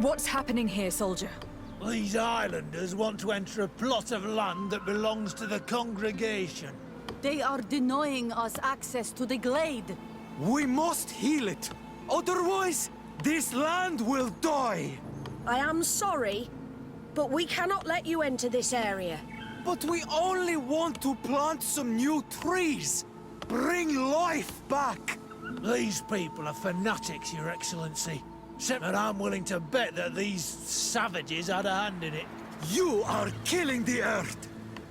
What's happening here, soldier? These islanders want to enter a plot of land that belongs to the congregation. They are denying us access to the glade. We must heal it. Otherwise, this land will die. I am sorry, but we cannot let you enter this area. But we only want to plant some new trees. Bring life back. These people are fanatics, Your Excellency. And I'm willing to bet that these savages had a hand in it. You are killing the earth,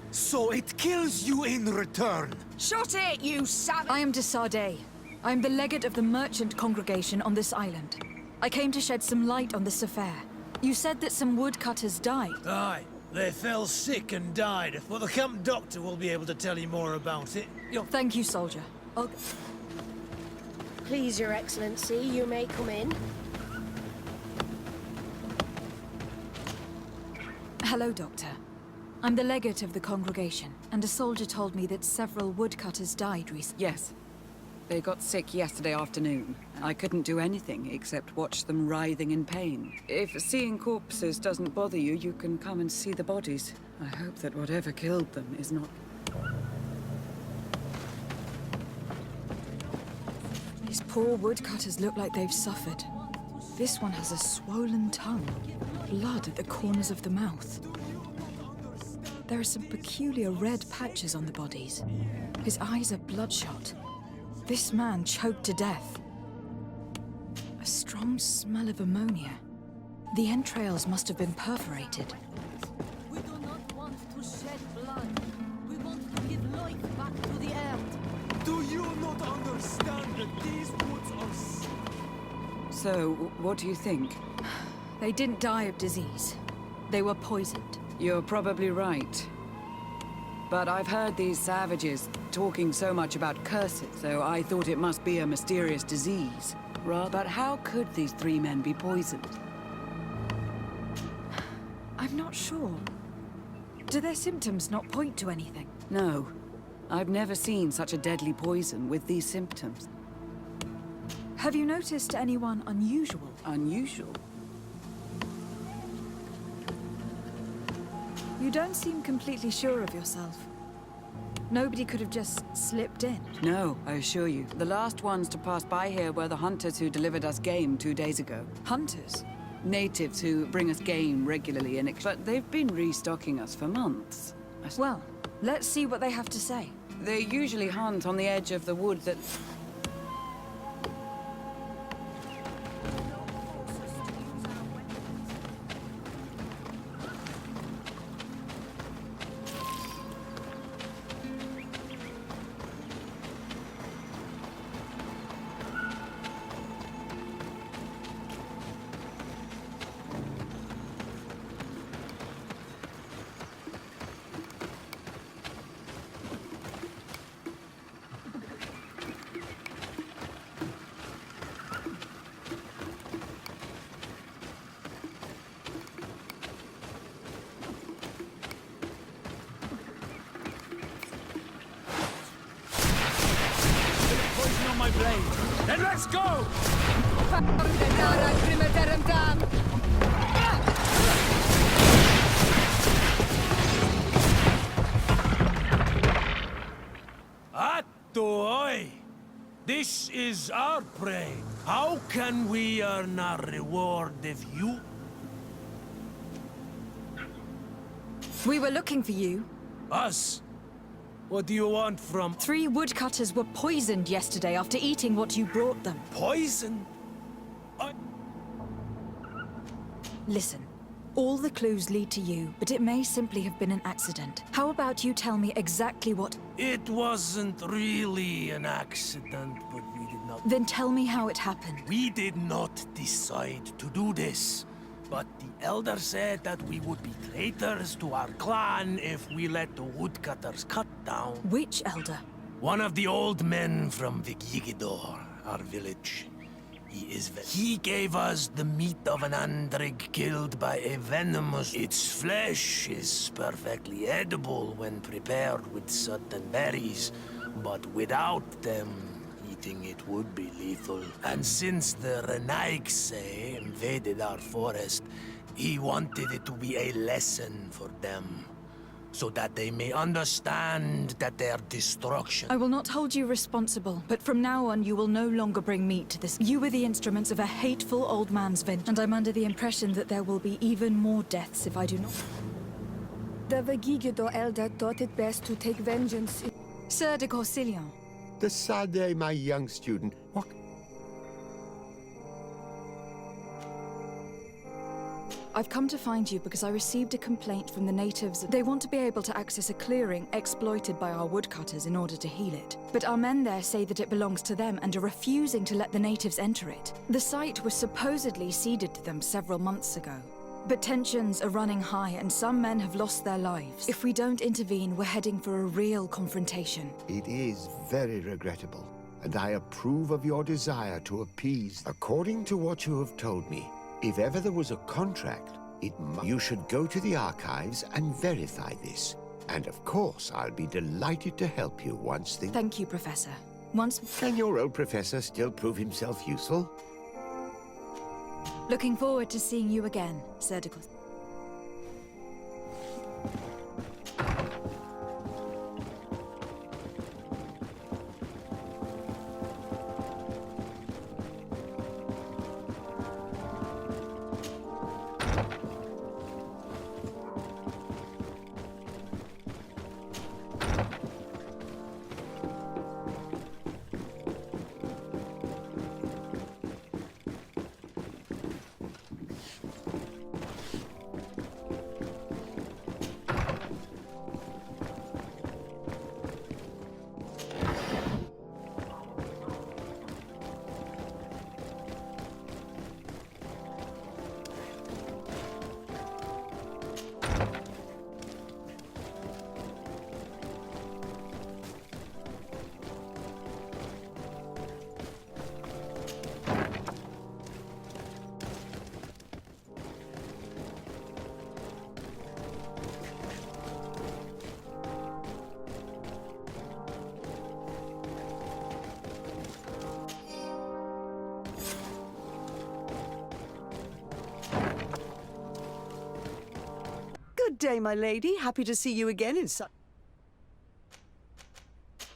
so it kills you in return. Shut it, you savage! I am de Sardet. I am the legate of the merchant congregation on this island. I came to shed some light on this affair. You said that some woodcutters died. Aye, they fell sick and died. Well, the camp doctor will be able to tell you more about it. Thank you, soldier. Please, Your Excellency, you may come in. Hello, Doctor. I'm the legate of the congregation, and a soldier told me that several woodcutters died recently. Yes. They got sick yesterday afternoon. I couldn't do anything except watch them writhing in pain. If seeing corpses doesn't bother you, you can come and see the bodies. I hope that whatever killed them is not... These poor woodcutters look like they've suffered. This one has a swollen tongue, blood at the corners of the mouth. There are some peculiar red patches on the bodies. His eyes are bloodshot. This man choked to death. A strong smell of ammonia. The entrails must have been perforated. We do not want to shed blood. We want to give life back to the earth. Do you not understand that these woods are... So, what do you think? They didn't die of disease. They were poisoned. You're probably right. But I've heard these savages talking so much about curses, so I thought it must be a mysterious disease. But how could these three men be poisoned? I'm not sure. Do their symptoms not point to anything? No. I've never seen such a deadly poison with these symptoms. Have you noticed anyone unusual? Unusual? You don't seem completely sure of yourself. Nobody could have just slipped in. No, I assure you. The last ones to pass by here were the hunters who delivered us game 2 days ago. Hunters? Natives who bring us game regularly, but they've been restocking us for months. Well, let's see what they have to say. They usually hunt on the edge of the wood that... My blade. Then let's go! Atoi! This is our prey. How can we earn our reward if you... We were looking for you. Us? What do you want from... 3 woodcutters were poisoned yesterday after eating what you brought them. Poison? Listen, all the clues lead to you, but it may simply have been an accident. How about you tell me exactly what... It wasn't really an accident, but we did not... Then tell me how it happened. We did not decide to do this. But the Elder said that we would be traitors to our clan if we let the woodcutters cut down. Which Elder? One of the old men from Vigigidor, our village. He gave us the meat of an andrig killed by a venomous... Its flesh is perfectly edible when prepared with certain berries, but without them, it expecting it would be lethal. And since the Renaigse invaded our forest, he wanted it to be a lesson for them, so that they may understand that their destruction... I will not hold you responsible, but from now on you will no longer bring meat to this. You were the instruments of a hateful old man's vengeance, and I'm under the impression that there will be even more deaths if I do not. The Vegigido elder thought it best to take vengeance. Sir de Corsilion. The Sade, my young student. What? I've come to find you because I received a complaint from the natives. They want to be able to access a clearing exploited by our woodcutters in order to heal it. But our men there say that it belongs to them and are refusing to let the natives enter it. The site was supposedly ceded to them several months ago. But tensions are running high and some men have lost their lives. If we don't intervene, we're heading for a real confrontation. It is very regrettable, and I approve of your desire to appease. According to what you have told me, if ever there was a contract, you should go to the archives and verify this. And of course, I'll be delighted to help you once things... Thank you, Professor. Can your old professor still prove himself useful? Looking forward to seeing you again, Sir de Corsilion. Good day, my lady. Happy to see you again in such...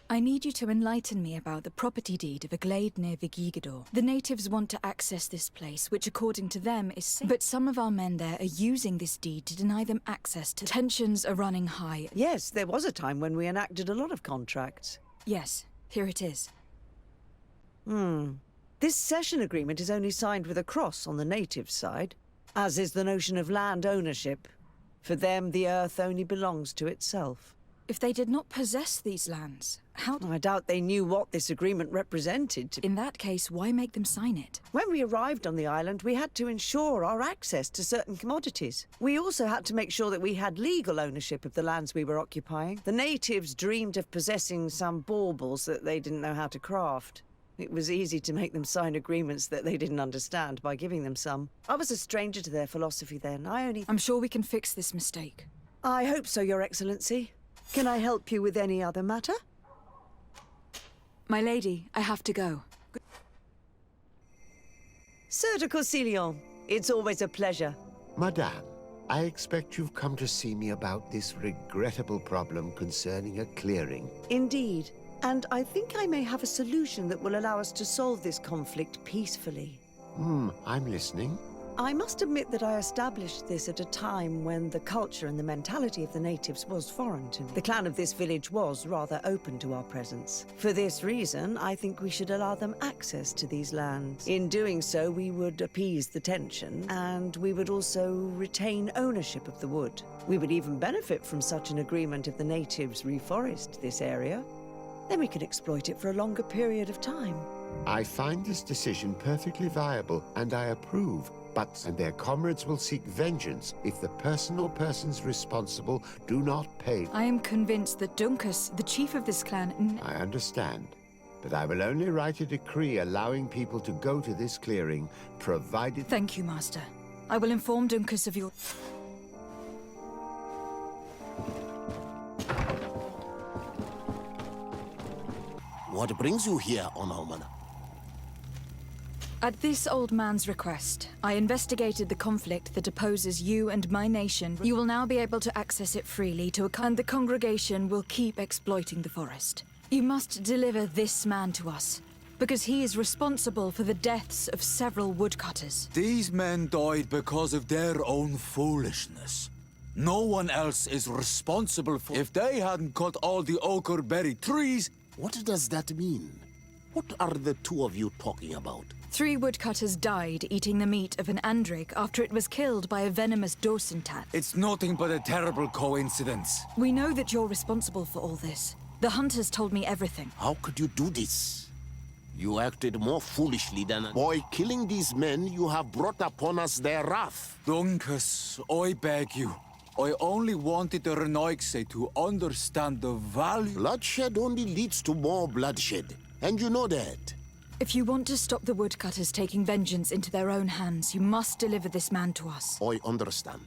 I need you to enlighten me about the property deed of a glade near Vigigidor. The natives want to access this place, which according to them is safe. But some of our men there are using this deed to deny them access to... Tensions are running high. Yes, there was a time when we enacted a lot of contracts. Yes, here it is. This cession agreement is only signed with a cross on the native side, as is the notion of land ownership. For them, the earth only belongs to itself. If they did not possess these lands, how... I doubt they knew what this agreement represented. In that case, why make them sign it? When we arrived on the island, we had to ensure our access to certain commodities. We also had to make sure that we had legal ownership of the lands we were occupying. The natives dreamed of possessing some baubles that they didn't know how to craft. It was easy to make them sign agreements that they didn't understand by giving them some. I was a stranger to their philosophy then. I'm sure we can fix this mistake. I hope so, Your Excellency. Can I help you with any other matter? My lady, I have to go. Sir de Corsilion, it's always a pleasure. Madame, I expect you've come to see me about this regrettable problem concerning a clearing. Indeed. And I think I may have a solution that will allow us to solve this conflict peacefully. I'm listening. I must admit that I established this at a time when the culture and the mentality of the natives was foreign to me. The clan of this village was rather open to our presence. For this reason, I think we should allow them access to these lands. In doing so, we would appease the tension, and we would also retain ownership of the wood. We would even benefit from such an agreement if the natives reforest this area. Then we could exploit it for a longer period of time. I find this decision perfectly viable, and I approve. And their comrades will seek vengeance if the person or persons responsible do not pay. I am convinced that Duncus, the chief of this clan... I understand. But I will only write a decree allowing people to go to this clearing, provided... Thank you, Master. I will inform Duncus of your... What brings you here, Onalmana? At this old man's request, I investigated the conflict that opposes you and my nation. You will now be able to access it freely and the congregation will keep exploiting the forest. You must deliver this man to us, because he is responsible for the deaths of several woodcutters. These men died because of their own foolishness. No one else is responsible for... If they hadn't cut all the oakerberry trees... What does that mean? What are the two of you talking about? 3 woodcutters died eating the meat of an andrig after it was killed by a venomous Dorsentat. It's nothing but a terrible coincidence. We know that you're responsible for all this. The hunters told me everything. How could you do this? You acted more foolishly than... By killing these men, you have brought upon us their wrath. Dunkus, I beg you. I only wanted the Renoixe to understand the value... Bloodshed only leads to more bloodshed, and you know that. If you want to stop the woodcutters taking vengeance into their own hands, you must deliver this man to us. I understand.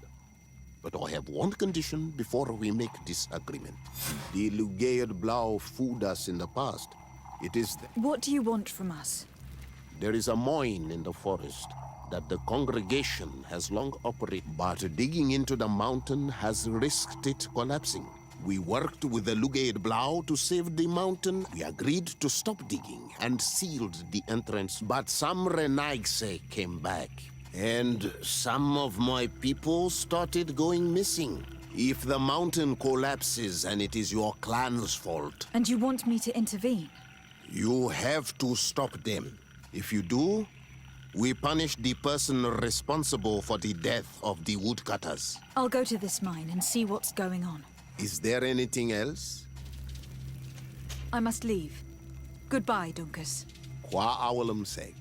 But I have one condition before we make this agreement. The Lugaid Blau fooled us in the past. It is... What do you want from us? There is a mine in the forest that the congregation has long operated, but digging into the mountain has risked it collapsing. We worked with the Lugaid Blau to save the mountain. We agreed to stop digging and sealed the entrance, but some Renaixe came back. And some of my people started going missing. If the mountain collapses and it is your clan's fault... And you want me to intervene? You have to stop them. If you do, we punish the person responsible for the death of the woodcutters. I'll go to this mine and see what's going on. Is there anything else? I must leave. Goodbye, Dunkus. Qua awalum seg.